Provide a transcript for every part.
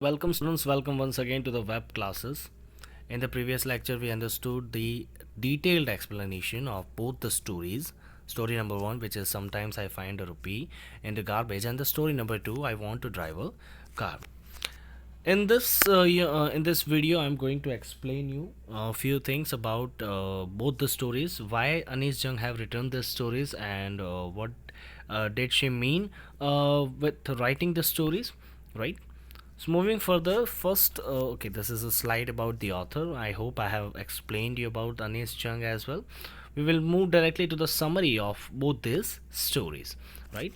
Welcome students, welcome once again to the web classes. In the previous lecture we understood the detailed explanation of both the stories. Story number 1, which is sometimes I find a rupee in the garbage, and the story number 2, I want to drive a car. In this video I'm going to explain you a few things about both the stories, why Anis Jung have written these stories, and what did she mean with writing the stories, right? So moving further, first, okay, this is a slide about the author. I hope I have explained you about Anis Jung as well. We will move directly to the summary of both these stories, right?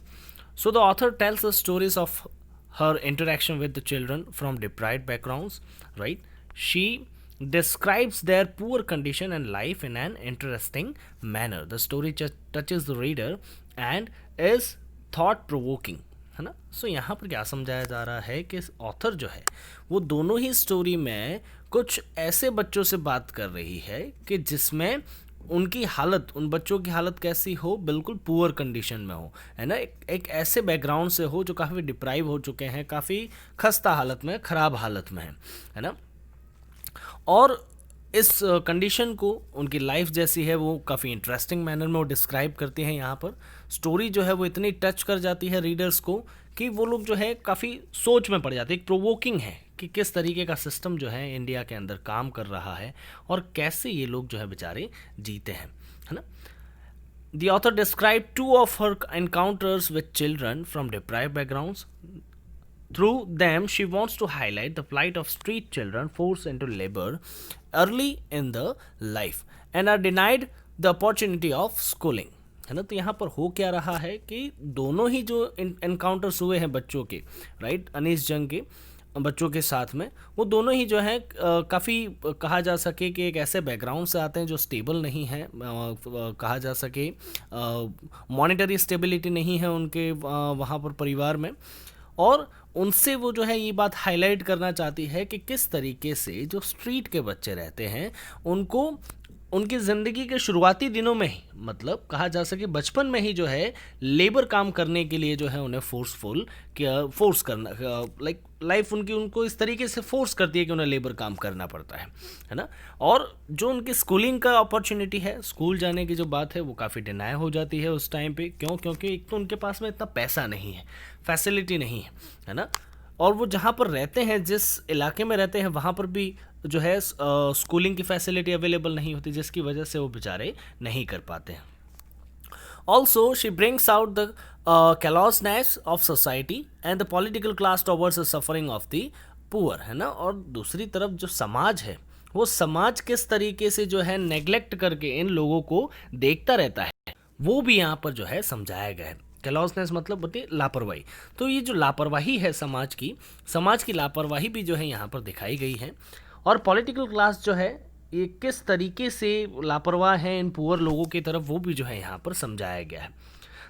So the author tells the stories of her interaction with the children from deprived backgrounds, right? She describes their poor condition and life in an interesting manner. The story just touches the reader and is thought provoking, है ना. सो यहाँ पर क्या समझाया जा रहा है कि ऑथर जो है वो दोनों ही स्टोरी में कुछ ऐसे बच्चों से बात कर रही है कि जिसमें उनकी हालत, उन बच्चों की हालत कैसी हो, बिल्कुल पुअर कंडीशन में हो, है ना. एक ऐसे बैकग्राउंड से हो जो काफ़ी डिप्राइव हो चुके हैं, काफ़ी खस्ता हालत में, ख़राब हालत में है ना. और इस कंडीशन को, उनकी लाइफ जैसी है, वो काफ़ी इंटरेस्टिंग मैनर में वो डिस्क्राइब करती हैं. यहाँ पर स्टोरी जो है वो इतनी टच कर जाती है रीडर्स को कि वो लोग जो है काफ़ी सोच में पड़ जाते हैं. एक प्रोवोकिंग है कि किस तरीके का सिस्टम जो है इंडिया के अंदर काम कर रहा है और कैसे ये लोग जो है बेचारे जीते हैं, है ना. The author described two of her encounters with children from deprived backgrounds. Through them, she wants to highlight the plight of street children forced into labor early in the life and are denied the opportunity of schooling. है ना. तो यहाँ पर हो क्या रहा है कि दोनों ही जो एनकाउंटर्स हुए हैं बच्चों के, राइट, अनीस जंग के बच्चों के साथ में, वो दोनों ही जो है काफ़ी कहा जा सके कि एक ऐसे बैकग्राउंड से आते हैं जो स्टेबल नहीं है, कहा जा सके मॉनेटरी स्टेबिलिटी नहीं है उनके वहाँ पर परिवार में. और उनसे वो जो है ये बात हाईलाइट करना चाहती है कि किस तरीके से जो स्ट्रीट के बच्चे रहते हैं उनको उनकी ज़िंदगी के शुरुआती दिनों में ही, मतलब कहा जा सके बचपन में ही जो है लेबर काम करने के लिए जो है उन्हें फोर्स करना, लाइक लाइफ उनकी उनको इस तरीके से फोर्स करती है कि उन्हें लेबर काम करना पड़ता है ना. और जो उनकी स्कूलिंग का अपॉर्चुनिटी है, स्कूल जाने की जो बात है, वो काफ़ी डिनाई हो जाती है उस टाइम पे. क्यों? क्योंकि एक तो उनके पास में इतना पैसा नहीं है, फैसिलिटी नहीं है ना. और वो जहाँ पर रहते हैं, जिस इलाके में रहते हैं, वहाँ पर भी जो है स्कूलिंग की फैसिलिटी अवेलेबल नहीं होती, जिसकी वजह से वो बेचारे नहीं कर पाते हैं. Also, she brings out the callousness of society and the political class towards the suffering of the poor, है ना. और दूसरी तरफ जो समाज है, वो समाज किस तरीके से जो है नेग्लेक्ट करके इन लोगों को देखता रहता है, वो भी यहाँ पर जो है समझाया गया है. कैलॉसनेस मतलब होती है लापरवाही. तो ये जो लापरवाही है समाज की लापरवाही भी जो है यहाँ पर दिखाई गई है. और पॉलिटिकल क्लास जो है ये किस तरीके से लापरवाह हैं इन पुअर लोगों की तरफ, वो भी जो है यहाँ पर समझाया गया है.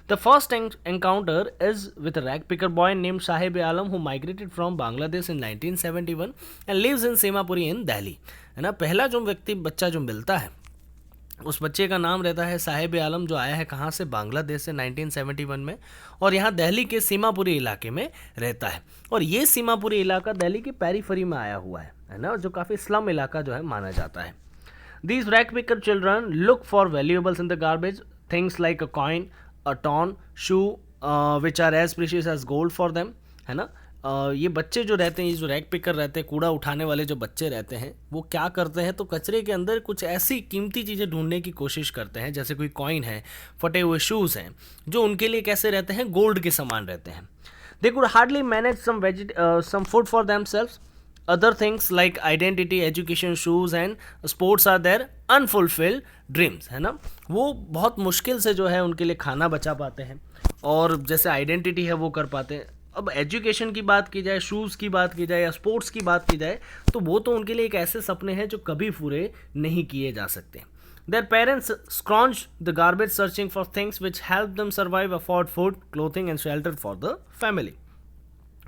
The first encounter is with a rag picker boy named Sahib Alam who migrated from Bangladesh in 1971 and lives in सेमापुरी in Delhi, है ना. पहला जो बच्चा जो मिलता है, उस बच्चे का नाम रहता है साहिब आलम, जो आया है कहाँ से, बांग्लादेश से 1971 में, और यहाँ दिल्ली के सीमापुरी इलाके में रहता है. और ये सीमापुरी इलाका दिल्ली की पेरीफेरी में आया हुआ है ना, जो काफ़ी स्लम इलाका जो है माना जाता है. These rag picker children look for valuables in the garbage, things like a coin, a torn shoe, which are as precious as gold for them, है ना. ये बच्चे जो रहते हैं, ये जो रैग पिकर रहते हैं, कूड़ा उठाने वाले जो बच्चे रहते हैं, वो क्या करते हैं, तो कचरे के अंदर कुछ ऐसी कीमती चीज़ें ढूंढने की कोशिश करते हैं, जैसे कोई कॉइन है, फटे हुए शूज़ हैं, जो उनके लिए कैसे रहते हैं, गोल्ड के समान रहते हैं. They could hardly manage some food for themselves. Other things like identity, education, shoes and sports are their unfulfilled dreams, है ना. वो बहुत मुश्किल से जो है उनके लिए खाना बचा पाते हैं, और जैसे आइडेंटिटी है वो कर पाते हैं. अब एजुकेशन की बात की जाए, शूज़ की बात की जाए या स्पोर्ट्स की बात की जाए, तो वो तो उनके लिए एक ऐसे सपने हैं जो कभी पूरे नहीं किए जा सकते. Their parents scrounge the garbage searching for things which help them survive, afford food, clothing and shelter for the family.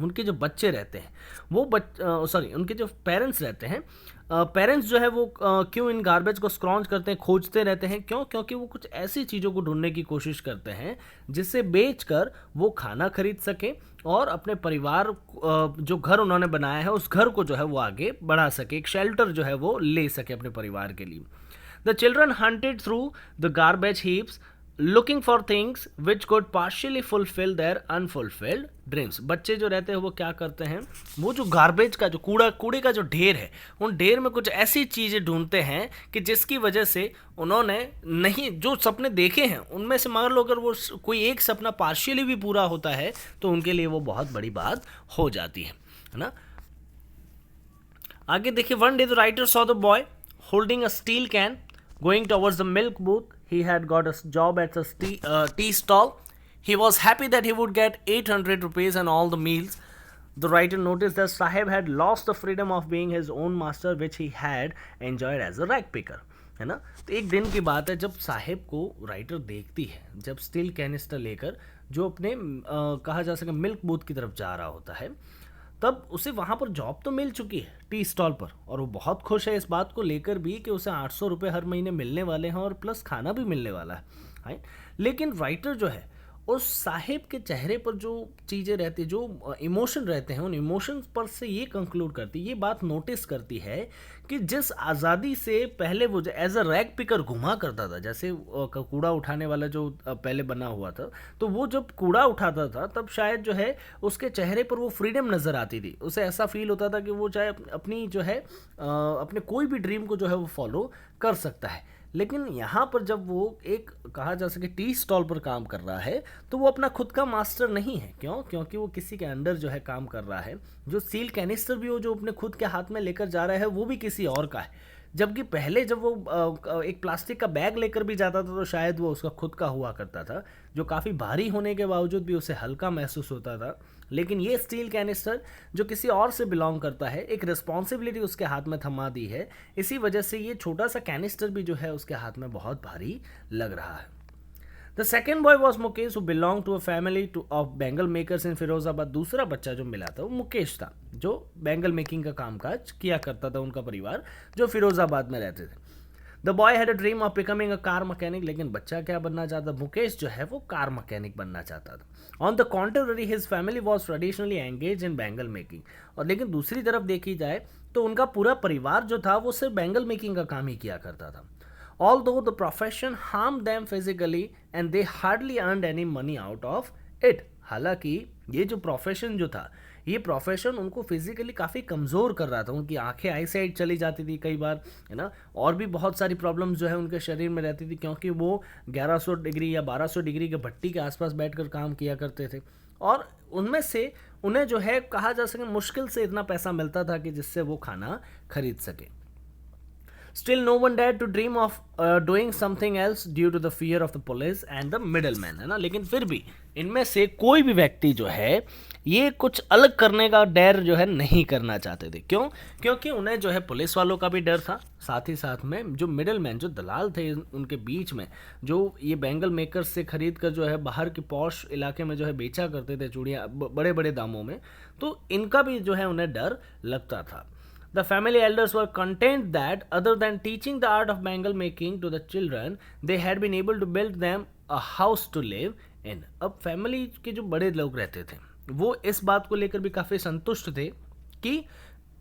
उनके जो बच्चे रहते हैं वो सॉरी उनके जो पेरेंट्स रहते हैं, पेरेंट्स जो है वो क्यों इन गार्बेज को स्क्रॉन्च करते हैं, खोजते रहते हैं, क्यों? क्योंकि वो कुछ ऐसी चीज़ों को ढूंढने की कोशिश करते हैं जिससे बेचकर वो खाना खरीद सके और अपने परिवार जो घर उन्होंने बनाया है उस घर को जो है वो आगे बढ़ा सके, एक शेल्टर जो है वो ले सके अपने परिवार के लिए. The children hunted through the garbage heaps looking for things which could partially fulfill their unfulfilled dreams. बच्चे जो रहते हैं वो क्या करते हैं, वो जो गार्बेज का जो कूड़े का जो ढेर है, उन ढेर में कुछ ऐसी चीज़ें ढूंढते हैं कि जिसकी वजह से उन्होंने नहीं जो सपने देखे हैं उनमें से मान लो अगर वो कोई एक सपना पार्शियली भी पूरा होता है तो उनके लिए वो बहुत बड़ी बात हो जाती है ना. आगे देखिए, one day the writer saw the boy holding a steel can going towards the milk booth. He had got a job at a tea stall. He was happy that he would get 800 rupees and all the meals. The writer noticed that Sahib had lost the freedom of being his own master, which he had enjoyed as a rag picker. है ना. तो एक दिन की बात है जब साहिब को राइटर देखती है जब स्टील कैनिस्टर लेकर जो अपने कहा जा सके मिल्क बूथ की तरफ जा रहा होता है, तब उसे वहाँ पर जॉब तो मिल चुकी है टी स्टॉल पर और वो बहुत खुश है इस बात को लेकर भी कि उसे 800 रुपये हर महीने मिलने वाले हैं और प्लस खाना भी मिलने वाला है. लेकिन राइटर जो है उस साहिब के चेहरे पर जो चीज़ें रहती, जो इमोशन रहते हैं, उन इमोशंस पर से ये कंक्लूड करती, ये बात नोटिस करती है कि जिस आज़ादी से पहले वो एज अ रैग पिकर घुमा करता था, जैसे कूड़ा उठाने वाला जो पहले बना हुआ था, तो वो जब कूड़ा उठाता था तब शायद जो है उसके चेहरे पर वो फ्रीडम नज़र आती थी. उसे ऐसा फील होता था कि वो चाहे अपनी जो है अपने कोई भी ड्रीम को जो है वो फॉलो कर सकता है. लेकिन यहाँ पर जब वो एक कहा जा सके टी स्टॉल पर काम कर रहा है तो वो अपना खुद का मास्टर नहीं है. क्यों? क्योंकि वो किसी के अंडर जो है काम कर रहा है. जो सील कैनिस्टर भी वो जो अपने खुद के हाथ में लेकर जा रहा है वो भी किसी और का है. जबकि पहले जब वो एक प्लास्टिक का बैग लेकर भी जाता था तो शायद वो उसका खुद का हुआ करता था, जो काफ़ी भारी होने के बावजूद भी उसे हल्का महसूस होता था. लेकिन ये स्टील कैनिस्टर जो किसी और से बिलोंग करता है, एक रिस्पॉन्सिबिलिटी उसके हाथ में थमा दी है. इसी वजह से ये छोटा सा कैनिस्टर भी जो है उसके हाथ में बहुत भारी लग रहा है. The second boy was Mukesh, who belong to a family of bangle makers in Firozabad. दूसरा बच्चा जो मिला था वो मुकेश था, जो बैंगल मेकिंग का कामकाज किया करता था, उनका परिवार जो फिरोजाबाद में रहते थे. The boy had a dream of becoming a car mechanic. लेकिन बच्चा क्या बनना चाहता? मुकेश जो है वो कार मैकेनिक बनना चाहता था. On the contrary his family was traditionally engage in bangle making. और लेकिन दूसरी तरफ देखी जाए तो उनका पूरा परिवार जो था वो सिर्फ बैंगल मेकिंग का काम ही किया करता था. Although the profession harmed them physically and they hardly earned any money out of it. हालांकि ये जो प्रोफेशन जो था, ये प्रोफेशन उनको फिजिकली काफ़ी कमज़ोर कर रहा था. उनकी आंखें आई साइड चली जाती थी कई बार, है ना, और भी बहुत सारी प्रॉब्लम्स जो है उनके शरीर में रहती थी क्योंकि वो 1100 डिग्री या 1200 डिग्री के भट्टी के आसपास बैठकर काम किया करते थे. और उनमें से उन्हें जो है कहा जा सके मुश्किल से इतना पैसा मिलता था कि जिससे वो खाना खरीद सके. Still, no one dared to dream of doing something else due to the fear of the police and the middleman, है ना. लेकिन फिर भी इनमें से कोई भी व्यक्ति जो है ये कुछ अलग करने का डर जो है नहीं करना चाहते थे. क्यों? क्योंकि उन्हें जो है पुलिस वालों का भी डर था, साथ ही साथ में जो मिडलमैन, जो दलाल थे उनके बीच में, जो ये बैंगल मेकर्स से खरीद कर जो है बाहर के पॉश इलाके में जो है बेचा करते थे चूड़ियाँ बड़े बड़े दामों में, तो इनका भी जो है उन्हें डर लगता था. The family elders were content that, other than teaching the art of bangle making to the children, they had been able to build them a house to live in. अब फैमिली के जो बड़े लोग रहते थे वो इस बात को लेकर भी काफ़ी संतुष्ट थे कि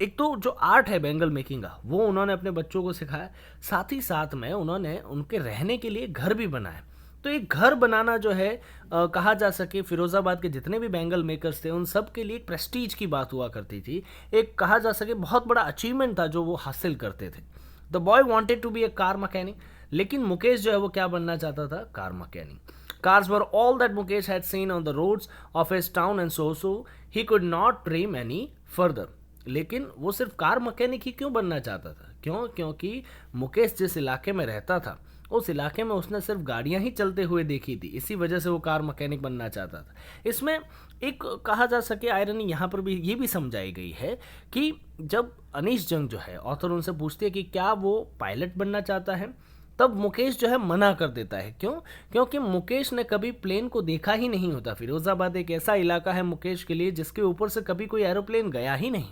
एक तो जो आर्ट है बैंगल मेकिंग का वो उन्होंने अपने बच्चों को सिखाया, साथ ही साथ में उन्होंने उनके रहने के लिए घर भी बनाया. तो एक घर बनाना जो है कहा जा सके फिरोज़ाबाद के जितने भी बैंगल मेकर्स थे उन सब के लिए एक प्रेस्टीज की बात हुआ करती थी, एक कहा जा सके बहुत बड़ा अचीवमेंट था जो वो हासिल करते थे. The boy wanted to be a car mechanic. लेकिन मुकेश जो है वो क्या बनना चाहता था? Car mechanic. Cars were all that Mukesh had seen on the roads of his town and so he could not dream any further. लेकिन वो सिर्फ कार मैकेनिक ही क्यों बनना चाहता था? क्यों? क्योंकि मुकेश जिस इलाके में रहता था उस इलाके में उसने सिर्फ गाड़ियां ही चलते हुए देखी थी, इसी वजह से वो कार मैकेनिक बनना चाहता था. इसमें एक कहा जा सके आयरनी यहाँ पर भी ये भी समझाई गई है कि जब अनीश जंग जो है ऑथर उनसे पूछती है कि क्या वो पायलट बनना चाहता है तब मुकेश जो है मना कर देता है। क्यों? क्योंकि मुकेश ने कभी प्लेन को देखा ही नहीं होता। फिरोजाबाद एक ऐसा इलाका है मुकेश के लिए जिसके ऊपर से कभी कोई एरोप्लेन गया ही नहीं।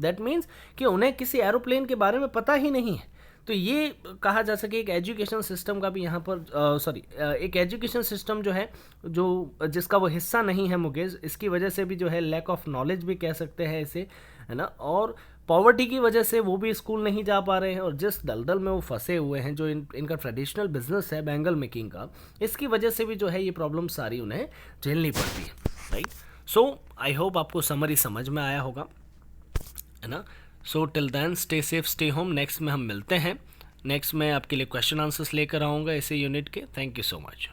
दैट मीन्स कि उन्हें किसी एरोप्लेन के बारे में पता ही नहीं है। तो ये कहा जा सके एक एजुकेशन सिस्टम का भी यहाँ पर एक एजुकेशन सिस्टम जो है, जो जिसका वो हिस्सा नहीं है मुकेश, इसकी वजह से भी जो है लैक ऑफ नॉलेज भी कह सकते हैं इसे, है ना, और पॉवर्टी की वजह से वो भी स्कूल नहीं जा पा रहे हैं, और जिस दलदल में वो फंसे हुए हैं, जो इनका ट्रेडिशनल बिजनेस है बैंगल मेकिंग का, इसकी वजह से भी जो है ये प्रॉब्लम सारी उन्हें झेलनी पड़ती है, राइट। सो आई होप आपको समरी समझ में आया होगा, है ना। So till then stay safe, stay home. Next में हम मिलते हैं। नेक्स्ट में आपके लिए क्वेश्चन आंसर्स लेकर आऊँगा इसी यूनिट के। Thank you so much.